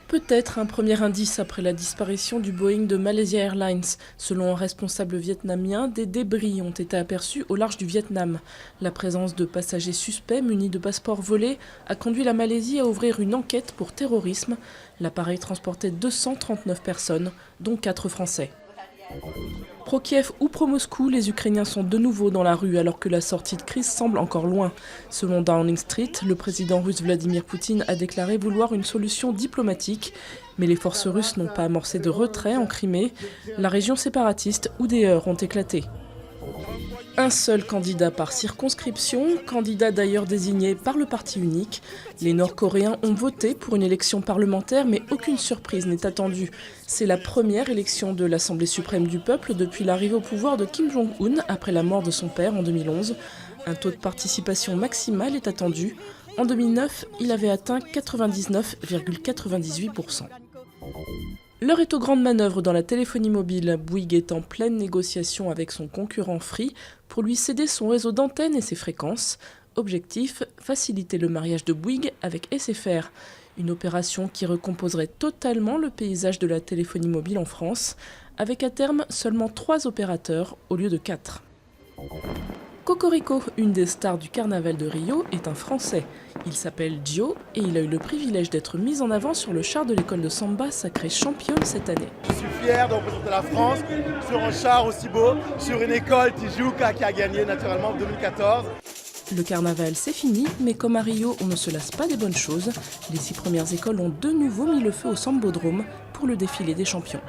Peut-être un premier indice après la disparition du Boeing de Malaysia Airlines. Selon un responsable vietnamien, des débris ont été aperçus au large du Vietnam. La présence de passagers suspects munis de passeports volés a conduit la Malaisie à ouvrir une enquête pour terrorisme. L'appareil transportait 239 personnes, dont 4 Français. Pro-Kiev ou pro-Moscou, les Ukrainiens sont de nouveau dans la rue alors que la sortie de crise semble encore loin. Selon Downing Street, le président russe Vladimir Poutine a déclaré vouloir une solution diplomatique. Mais les forces russes n'ont pas amorcé de retrait en Crimée. La région séparatiste où des heurts ont éclaté. Un seul candidat par circonscription, candidat d'ailleurs désigné par le parti unique. Les Nord-Coréens ont voté pour une élection parlementaire, mais aucune surprise n'est attendue. C'est la première élection de l'Assemblée suprême du peuple depuis l'arrivée au pouvoir de Kim Jong-un après la mort de son père en 2011. Un taux de participation maximal est attendu. En 2009, il avait atteint 99,98%. L'heure est aux grandes manœuvres dans la téléphonie mobile. Bouygues est en pleine négociation avec son concurrent Free pour lui céder son réseau d'antennes et ses fréquences. Objectif, faciliter le mariage de Bouygues avec SFR. Une opération qui recomposerait totalement le paysage de la téléphonie mobile en France, avec à terme seulement 3 opérateurs au lieu de 4. Cocorico, une des stars du carnaval de Rio, est un Français. Il s'appelle Gio et il a eu le privilège d'être mis en avant sur le char de l'école de samba sacrée championne cette année. Je suis fier de représenter la France sur un char aussi beau, sur une école Tijuca qui a gagné naturellement en 2014. Le carnaval c'est fini, mais comme à Rio on ne se lasse pas des bonnes choses, les 6 premières écoles ont de nouveau mis le feu au Sambodrome pour le défilé des champions.